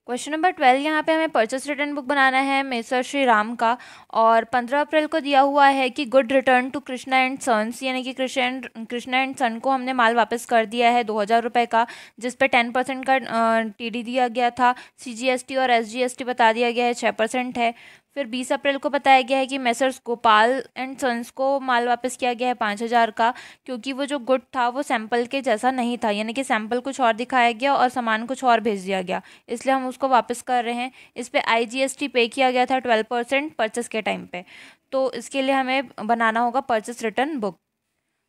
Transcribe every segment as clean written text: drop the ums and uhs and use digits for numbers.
Question number 12 यहाँ पे हमें परचेस रिटर्न बुक बनाना है मेसर श्री राम का। और 15 अप्रैल को दिया हुआ है कि good return to Krishna and sons, यानी कि कृष्णा एंड सन को हमने माल वापस कर दिया है 2000 रुपये का, जिस पे 10% का टीडी दिया गया था। सीजीएसटी और एसजीएसटी बता दिया गया है 6% है। फिर 20 अप्रैल को बताया गया है कि मेसर्स गोपाल एंड सन्स को माल वापस किया गया है 5000 का, क्योंकि वो जो गुड था वो सैंपल के जैसा नहीं था, यानी कि सैंपल कुछ और दिखाया गया और सामान कुछ और भेज दिया गया, इसलिए हम उसको वापस कर रहे हैं। इस पे आईजीएसटी पे किया गया था 12% परचेस के टाइम पे। तो इसके लिए हमें बनाना होगा परचेस रिटर्न बुक।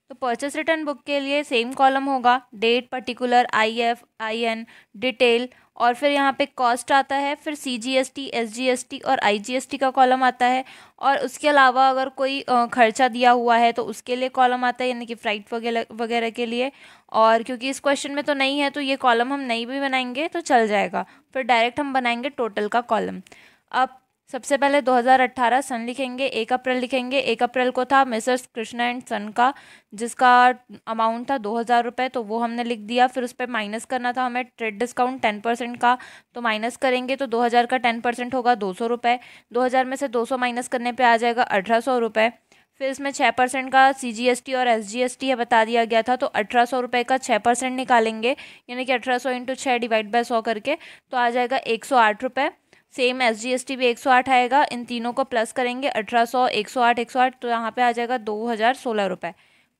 तो परचेस रिटर्न बुक के लिए सेम कॉलम होगा, date, particular, IF, IN, detail, और फिर यहाँ पे कॉस्ट आता है, फिर CGST, SGST और IGST का कॉलम आता है। और उसके अलावा अगर कोई खर्चा दिया हुआ है तो उसके लिए कॉलम आता है, यानी कि फ्लाइट वगैरह वगैरह के लिए। और क्योंकि इस क्वेश्चन में तो नहीं है तो ये कॉलम हम नहीं भी बनाएंगे तो चल जाएगा, फिर डायरेक्ट हम बनाएंगे टोटल का कॉलम। अब सबसे पहले 2018 सन लिखेंगे, 1 अप्रैल लिखेंगे। 1 अप्रैल को था मिसेस कृष्णा एंड सन का, जिसका अमाउंट था 2000 रुपये, तो वो हमने लिख दिया। फिर उस पर माइनस करना था हमें ट्रेड डिस्काउंट 10% का, तो माइनस करेंगे तो 2000 का 10% होगा 200 रुपये। 2000 में से 200 माइनस करने पे आ जाएगा 1800 रुपये। फिर इसमें 6% का CGST और SGST है बता दिया गया था, तो 1800 रुपये का 6% निकालेंगे, यानी कि 1800 इंटू 6 डिवाइड बाय 100 करके तो आ जाएगा 108 रुपये। सेम SGST भी 108 आएगा, इन तीनों को प्लस करेंगे 1800, 108, 108, तो यहाँ पे आ जाएगा 2016 रुपये।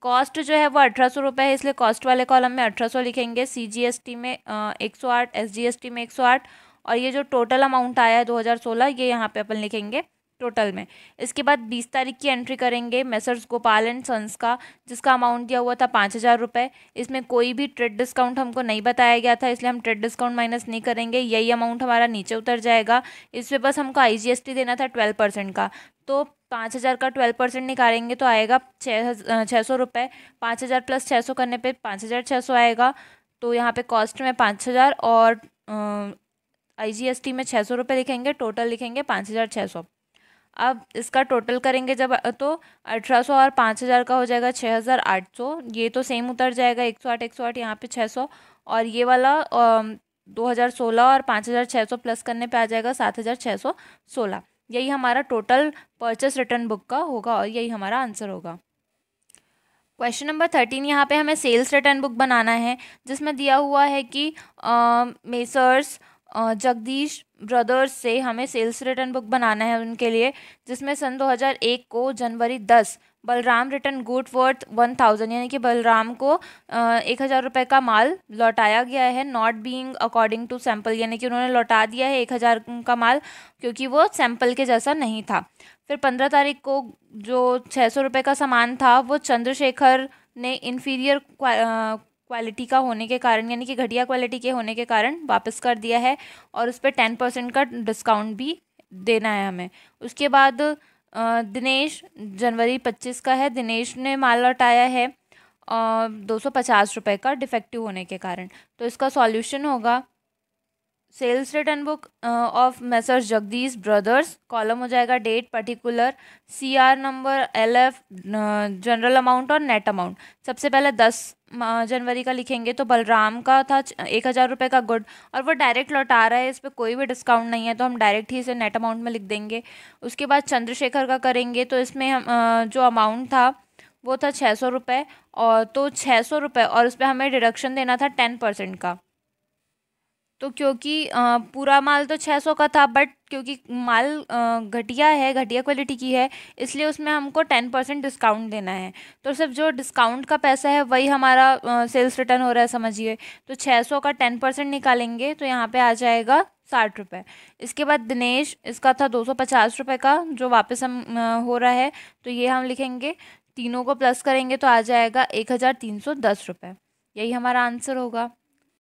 कॉस्ट जो है वो 1800 रुपये है, इसलिए कॉस्ट वाले कॉलम में 1800 लिखेंगे, CGST में 108, SGST में 108, और ये जो टोटल अमाउंट आया है 2016 ये यहाँ पे अपन लिखेंगे टोटल में। इसके बाद 20 तारीख की एंट्री करेंगे मेसर्स गोपाल एंड सन्स का, जिसका अमाउंट दिया हुआ था 5000 रुपये। इसमें कोई भी ट्रेड डिस्काउंट हमको नहीं बताया गया था, इसलिए हम ट्रेड डिस्काउंट माइनस नहीं करेंगे, यही अमाउंट हमारा नीचे उतर जाएगा। इसमें बस हमको IGST देना था 12% का, तो 5000 का 12% निकालेंगे तो आएगा 600 रुपये। 5000 प्लस 600 करने पे 5600 आएगा, तो यहाँ पे कॉस्ट में 5000 और IGST में 600 रुपये लिखेंगे, टोटल लिखेंगे 5600। अब इसका टोटल करेंगे जब तो 1800 और 5000 का हो जाएगा 6800, ये तो सेम उतर जाएगा 108, 108, यहाँ पे 600, और ये वाला 2016 और 5600 प्लस करने पे आ जाएगा 7616। यही हमारा टोटल परचेस रिटर्न बुक का होगा और यही हमारा आंसर होगा। क्वेश्चन नंबर 13 यहाँ पे हमें सेल्स रिटर्न बुक बनाना है, जिसमें दिया हुआ है कि मेसर्स जगदीश ब्रदर्स से हमें सेल्स रिटर्न बुक बनाना है उनके लिए, जिसमें सन 2001 को जनवरी 10 बलराम रिटर्न गुड वर्थ 1000, यानी कि बलराम को 1000 रुपये का माल लौटाया गया है, not being according to sample, यानी कि उन्होंने लौटा दिया है 1000 का माल क्योंकि वो सैंपल के जैसा नहीं था। फिर 15 तारीख को जो 600 रुपये का सामान था वो चंद्रशेखर ने इन्फीरियर क्वालिटी का होने के कारण, यानी कि घटिया क्वालिटी के होने के कारण वापस कर दिया है, और उस पर 10% का डिस्काउंट भी देना है हमें। उसके बाद दिनेश जनवरी 25 का है, दिनेश ने माल लौटाया है 250 रुपये का डिफेक्टिव होने के कारण। तो इसका सॉल्यूशन होगा sales return book of messrs Jagdish brothers, column हो जाएगा date, particular, CR number, LF, general amount और नेट अमाउंट। सबसे पहले 10 जनवरी का लिखेंगे, तो बलराम का था 1000 रुपये का गुड, और वो डायरेक्ट लौटा रहा है, इस पर कोई भी डिस्काउंट नहीं है, तो हम डायरेक्ट ही इसे नेट अमाउंट में लिख देंगे। उसके बाद चंद्रशेखर का करेंगे, तो इसमें हम जो अमाउंट था वो था 600 रुपये, और तो 600 रुपये और उस पर हमें डिडक्शन देना था 10% का। तो क्योंकि पूरा माल तो 600 का था, बट क्योंकि माल घटिया है, घटिया क्वालिटी की है, इसलिए उसमें हमको 10% डिस्काउंट देना है। तो सिर्फ जो डिस्काउंट का पैसा है वही हमारा सेल्स रिटर्न हो रहा है, समझिए। तो 600 का 10% निकालेंगे तो यहाँ पे आ जाएगा 60 रुपये। इसके बाद दिनेश, इसका था 250 रुपये का जो वापस हम हो रहा है, तो ये हम लिखेंगे, तीनों को प्लस करेंगे तो आ जाएगा 1310 रुपये। यही हमारा आंसर होगा।